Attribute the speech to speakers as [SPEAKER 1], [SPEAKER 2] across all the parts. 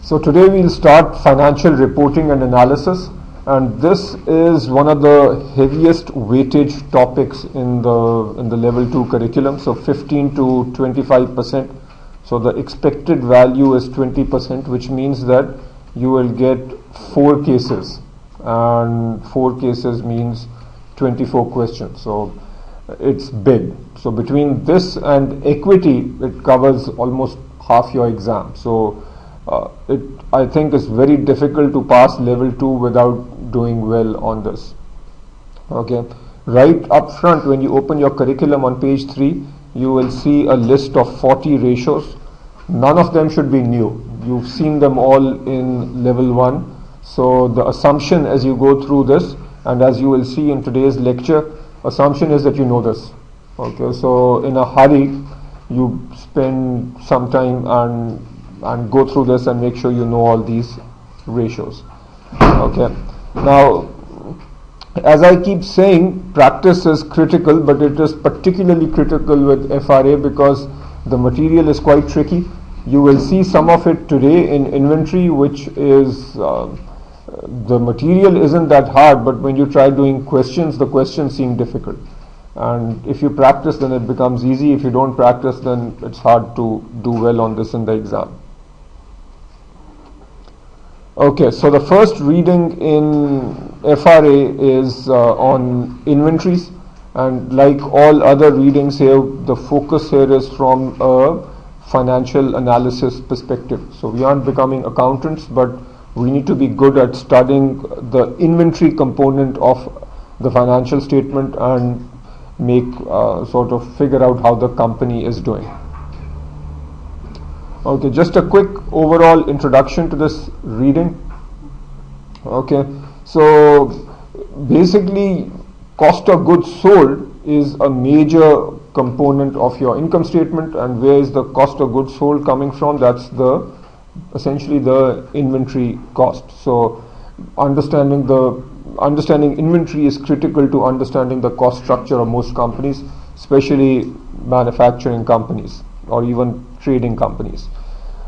[SPEAKER 1] So today we'll start financial reporting and analysis, and this is one of the heaviest weightage topics in the level 2 curriculum, so 15 to 25%. So the expected value is 20%, which means that you will get 4 cases, and 4 cases means 24 questions. So it's big. So between this and equity, it covers almost half your exam. So I think it's very difficult to pass level 2 without doing well on this. Okay, right up front when you open your curriculum on page 3, you will see a list of 40 ratios. None of them should be new. You've seen them all in level 1. So the assumption as you go through this, and as you will see in today's lecture, assumption is that you know this. Okay, so in a hurry, you spend some time and go through this and make sure you know all these ratios. Okay, now as I keep saying, practice is critical, but it is particularly critical with FRA because the material is quite tricky. You will see some of it today in inventory, which is the material isn't that hard, but when you try doing questions, the questions seem difficult. And if you practice, then it becomes easy. If you don't practice, then it's hard to do well on this in the exam. Okay, so the first reading in FRA is on inventories, and like all other readings here, the focus here is from a financial analysis perspective. So we aren't becoming accountants, but we need to be good at studying the inventory component of the financial statement and make sort of figure out how the company is doing. Okay, just a quick overall introduction to this reading. Okay, so basically cost of goods sold is a major component of your income statement, and where is the cost of goods sold coming from? That's essentially the inventory cost. So understanding inventory is critical to understanding the cost structure of most companies, especially manufacturing companies or even trading companies.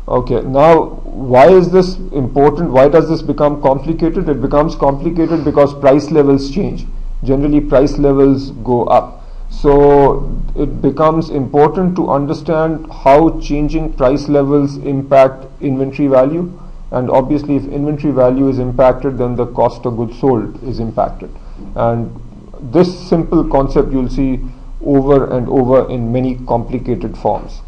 [SPEAKER 1] Okay, now why is this important? Why does this become complicated? It becomes complicated because price levels change. Generally price levels go up. So it becomes important to understand how changing price levels impact inventory value, and obviously if inventory value is impacted, then the cost of goods sold is impacted. And this simple concept you'll see over and over in many complicated forms.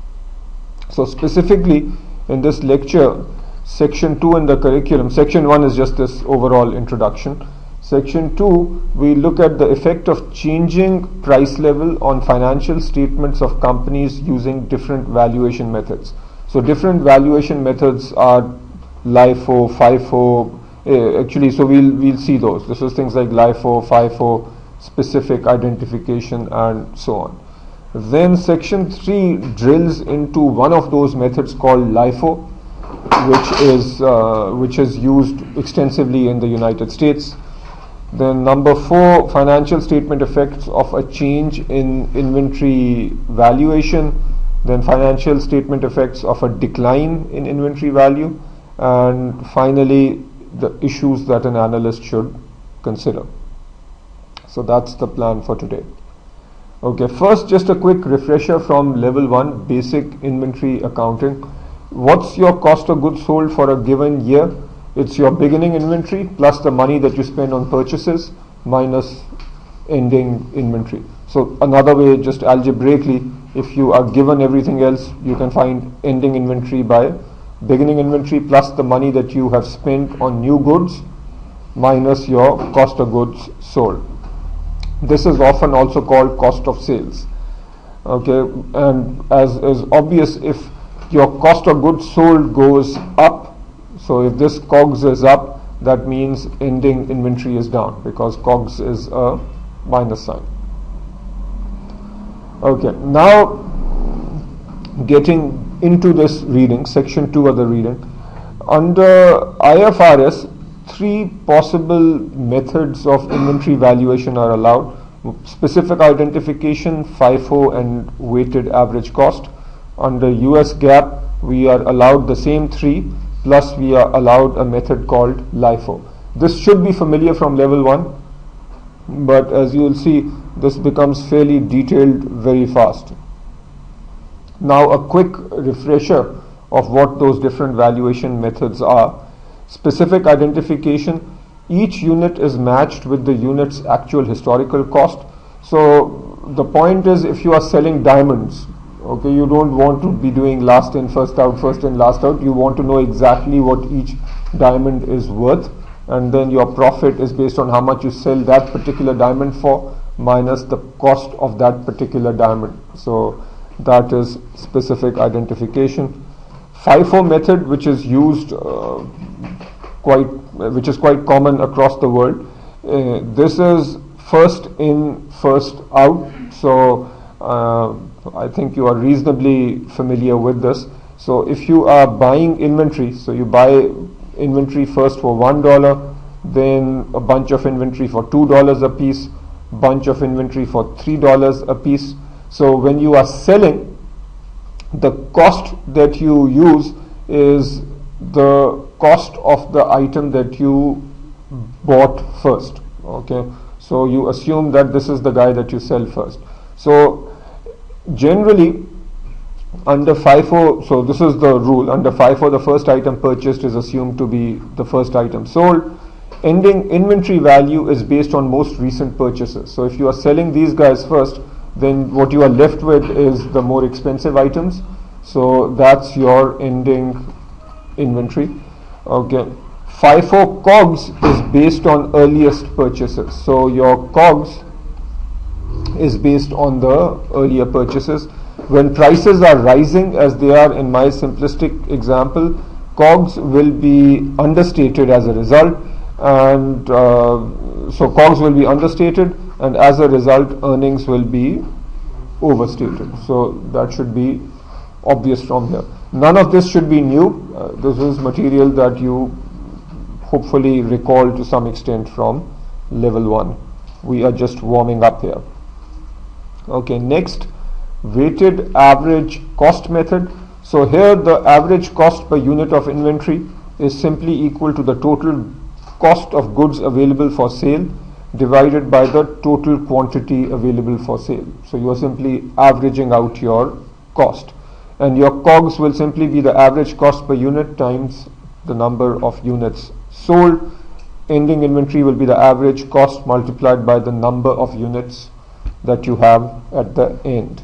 [SPEAKER 1] So specifically in this lecture, section 2 in the curriculum, section 1 is just this overall introduction. Section 2, we look at the effect of changing price level on financial statements of companies using different valuation methods. So different valuation methods are LIFO, FIFO, actually, so we'll see those. This is things like LIFO, FIFO, specific identification, and so on. Then section 3 drills into one of those methods called LIFO, which is used extensively in the United States. Then number 4, financial statement effects of a change in inventory valuation. Then financial statement effects of a decline in inventory value. And finally, the issues that an analyst should consider. So that's the plan for today. Okay, first just a quick refresher from level 1, basic inventory accounting. What's your cost of goods sold for a given year? It's your beginning inventory plus the money that you spend on purchases minus ending inventory. So another way, just algebraically, if you are given everything else, you can find ending inventory by beginning inventory plus the money that you have spent on new goods minus your cost of goods sold. This is often also called cost of sales. Okay, and as is obvious, if your cost of goods sold goes up, so if this COGS is up, that means ending inventory is down because COGS is a minus sign. Okay, now getting into this reading, section 2 of the reading. Under IFRS, 3 possible methods of inventory valuation are allowed: specific identification, FIFO, and weighted average cost. Under US GAAP, we are allowed the same 3, plus we are allowed a method called LIFO. This should be familiar from level 1, but as you will see, this becomes fairly detailed very fast. Now a quick refresher of what those different valuation methods are. Specific identification: each unit is matched with the unit's actual historical cost. So the point is, if you are selling diamonds, okay, you don't want to be doing last in, first out, first in, last out. You want to know exactly what each diamond is worth, and then your profit is based on how much you sell that particular diamond for minus the cost of that particular diamond. So that is specific identification. FIFO method, which is used which is quite common across the world. This is first in, first out. So I think you are reasonably familiar with this. So if you are buying inventory, so you buy inventory first for $1, then a bunch of inventory for $2 a piece, bunch of inventory for $3 a piece. So when you are selling, the cost that you use is the cost of the item that you bought first. Okay, so you assume that this is the guy that you sell first. So generally under FIFO, so this is the rule, under FIFO the first item purchased is assumed to be the first item sold. Ending inventory value is based on most recent purchases. So if you are selling these guys first, then what you are left with is the more expensive items. So that's your ending inventory. Okay. FIFO COGS is based on earliest purchases. So your COGS is based on the earlier purchases. When prices are rising, as they are in my simplistic example, COGS will be understated as a result, and so COGS will be understated, and as a result earnings will be overstated. So that should be obvious from here. None of this should be new. This is material that you hopefully recall to some extent from level 1. We are just warming up here. Okay, next, weighted average cost method. So here the average cost per unit of inventory is simply equal to the total cost of goods available for sale divided by the total quantity available for sale. So you are simply averaging out your cost, and your COGS will simply be the average cost per unit times the number of units sold. Ending inventory will be the average cost multiplied by the number of units that you have at the end.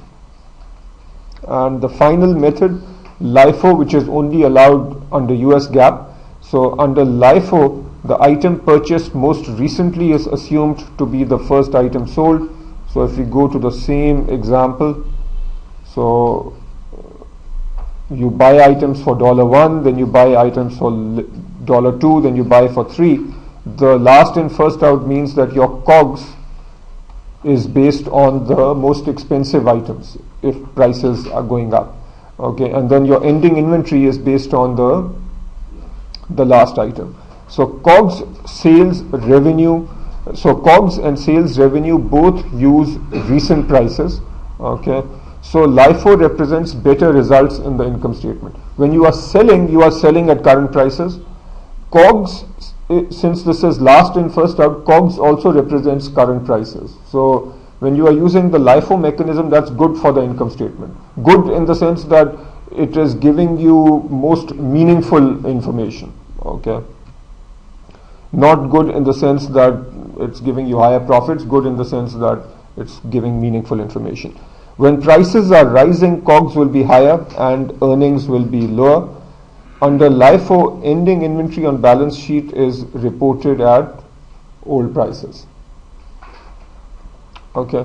[SPEAKER 1] And the final method, LIFO, which is only allowed under US GAAP. So under LIFO, the item purchased most recently is assumed to be the first item sold. So if we go to the same example, so you buy items for $1, then you buy items for $2, then you buy for $3. The last in first out means that your COGS is based on the most expensive items if prices are going up. Okay, and then your ending inventory is based on the last item. So COGS, sales revenue, so COGS and sales revenue both use recent prices. Okay, so LIFO represents better results in the income statement. When you are selling at current prices. COGS, since this is last in first out, COGS also represents current prices. So when you are using the LIFO mechanism, that's good for the income statement. Good in the sense that it is giving you most meaningful information. Okay, not good in the sense that it's giving you higher profits, good in the sense that it's giving meaningful information. When prices are rising, COGS will be higher and earnings will be lower. Under LIFO, ending inventory on balance sheet is reported at old prices. Okay.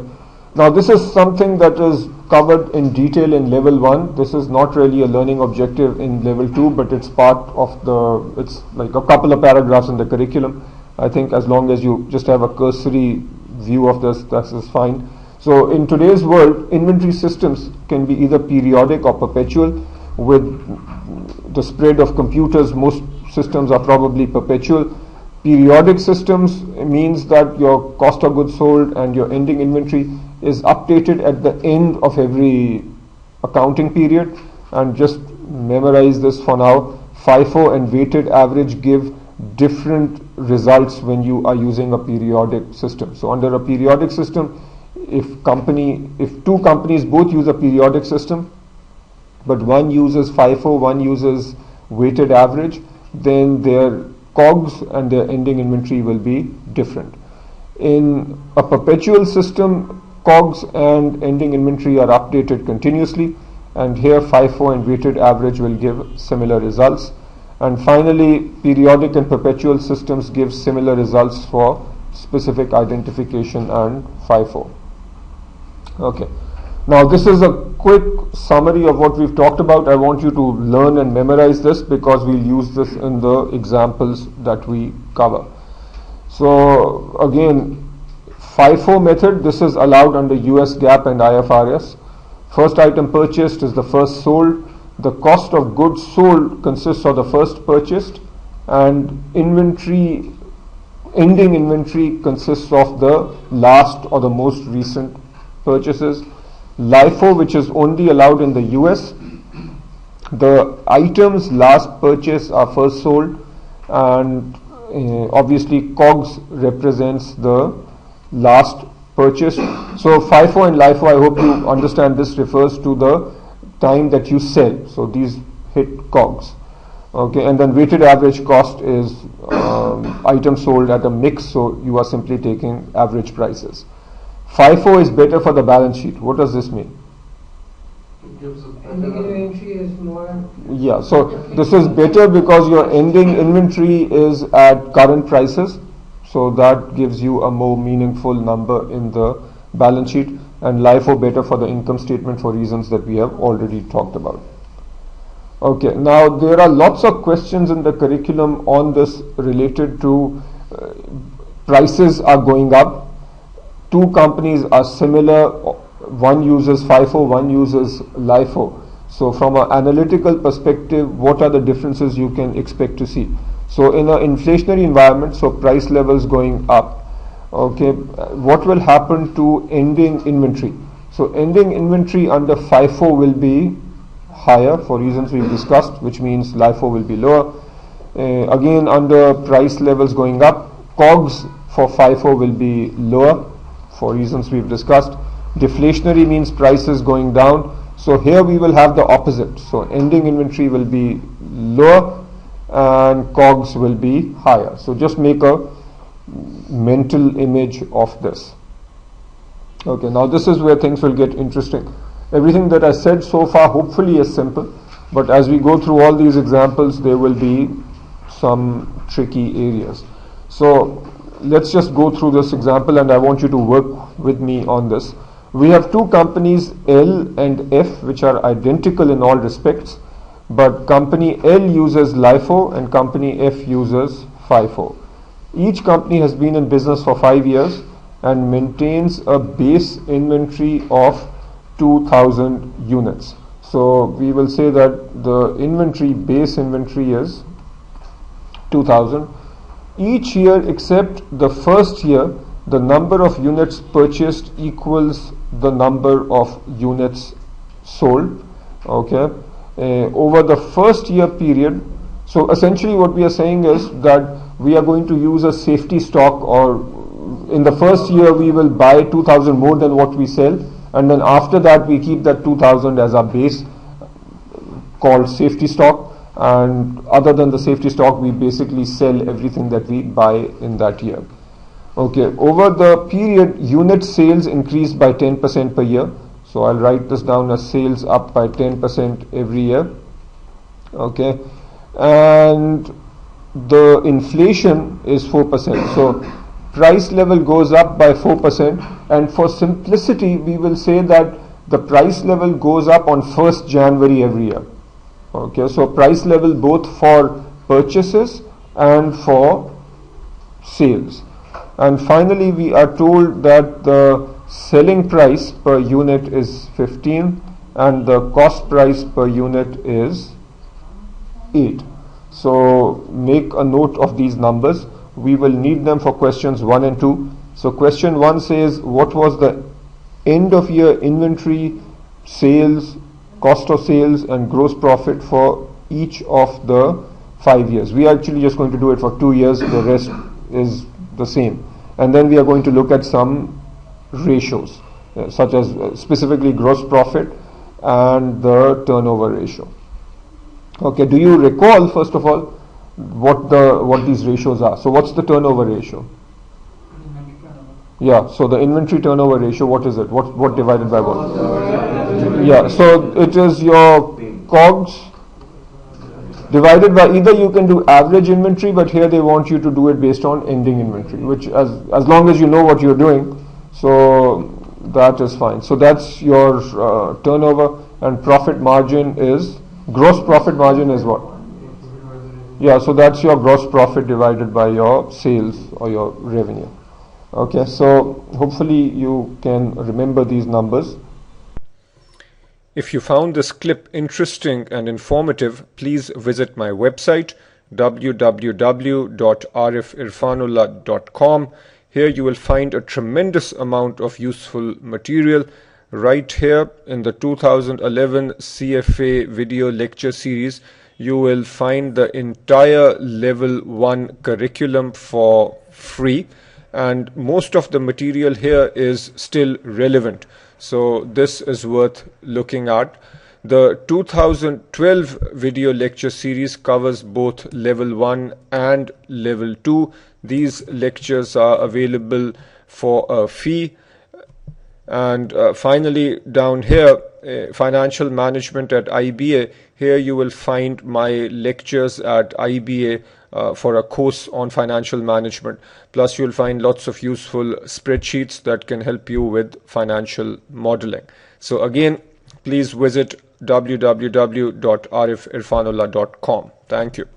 [SPEAKER 1] Now this is something that is covered in detail in level 1. This is not really a learning objective in level 2, but it's part of it's like a couple of paragraphs in the curriculum. I think as long as you just have a cursory view of this, that is fine. So in today's world, inventory systems can be either periodic or perpetual. With the spread of computers, most systems are probably perpetual. Periodic systems means that your cost of goods sold and your ending inventory is updated at the end of every accounting period. And just memorize this for now. FIFO and weighted average give different results when you are using a periodic system. So under a periodic system, if two companies both use a periodic system, but one uses FIFO, one uses weighted average, then their COGS and their ending inventory will be different. In a perpetual system, COGS and ending inventory are updated continuously, and here FIFO and weighted average will give similar results. And finally, periodic and perpetual systems give similar results for specific identification and FIFO. Okay. Now this is a quick summary of what we've talked about. I want you to learn and memorize this because we'll use this in the examples that we cover. So again, FIFO method, this is allowed under US GAAP and IFRS. First item purchased is the first sold. The cost of goods sold consists of the first purchased, and ending inventory consists of the last or the most recent purchases. LIFO, which is only allowed in the US, the items last purchased are first sold, and obviously COGS represents the last purchase. So FIFO and LIFO, I hope you understand, this refers to the time that you sell. So these hit COGS. Okay, and then weighted average cost is items sold at a mix, so you are simply taking average prices. FIFO is better for the balance sheet. What does this mean?
[SPEAKER 2] Ending inventory is more.
[SPEAKER 1] Yeah, so this is better because your ending inventory is at current prices, so that gives you a more meaningful number in the balance sheet. And LIFO better for the income statement for reasons that we have already talked about. Okay, now there are lots of questions in the curriculum on this related to prices are going up. Two companies are similar, one uses FIFO, one uses LIFO. So from an analytical perspective, what are the differences you can expect to see? So in an inflationary environment, so price levels going up, okay, what will happen to ending inventory? So ending inventory under FIFO will be higher for reasons we've discussed, which means LIFO will be lower. Again, under price levels going up, COGS for FIFO will be lower for reasons we've discussed. Deflationary means prices going down. So here we will have the opposite. So ending inventory will be lower and COGS will be higher. So just make a mental image of this. Okay, now this is where things will get interesting. Everything that I said so far hopefully is simple, but as we go through all these examples, there will be some tricky areas. So let's just go through this example, and I want you to work with me on this. We have two companies, L and F, which are identical in all respects, but company L uses LIFO and company F uses FIFO. Each company has been in business for 5 years and maintains a base inventory of 2,000 units. So we will say that the base inventory is 2,000. Each year except the first year, the number of units purchased equals the number of units sold. Okay, over the first year period. So essentially what we are saying is that we are going to use a safety stock, or in the first year we will buy 2,000 more than what we sell, and then after that we keep that 2,000 as our base called safety stock, and other than the safety stock we basically sell everything that we buy in that year. Okay, over the period unit sales increased by 10% per year. So I'll write this down as sales up by 10% every year. Okay, and the inflation is 4%. So price level goes up by 4%, and for simplicity we will say that the price level goes up on 1st January every year. Okay, so price level both for purchases and for sales. And finally we are told that the selling price per unit is 15 and the cost price per unit is 8. So make a note of these numbers. We will need them for questions 1 and 2. So question 1 says, what was the end of year inventory, sales, cost of sales and gross profit for each of the 5 years. We are actually just going to do it for 2 years, the rest is the same. And then we are going to look at some ratios, such as specifically gross profit and the turnover ratio. Okay, do you recall, first of all, what these ratios are? So what's the turnover ratio? Yeah, so the inventory turnover ratio, what is it? What divided by what? Yeah, so it is your COGS divided by, either you can do average inventory, but here they want you to do it based on ending inventory, which as long as you know what you're doing, so that is fine. So that's your turnover, and profit margin is, gross profit margin is what? Yeah, so that's your gross profit divided by your sales or your revenue. Okay, so hopefully you can remember these numbers. If you found this clip interesting and informative, please visit my website www.arifirfanullah.com. Here you will find a tremendous amount of useful material. Right here in the 2011 CFA video lecture series, you will find the entire level 1 curriculum for free, and most of the material here is still relevant. So this is worth looking at. The 2012 video lecture series covers both level 1 and level 2. These lectures are available for a fee. And finally, down here, financial management at IBA. Here you will find my lectures at IBA for a course on financial management. Plus you'll find lots of useful spreadsheets that can help you with financial modeling. So again, please visit www.arifirfanullah.com. Thank you.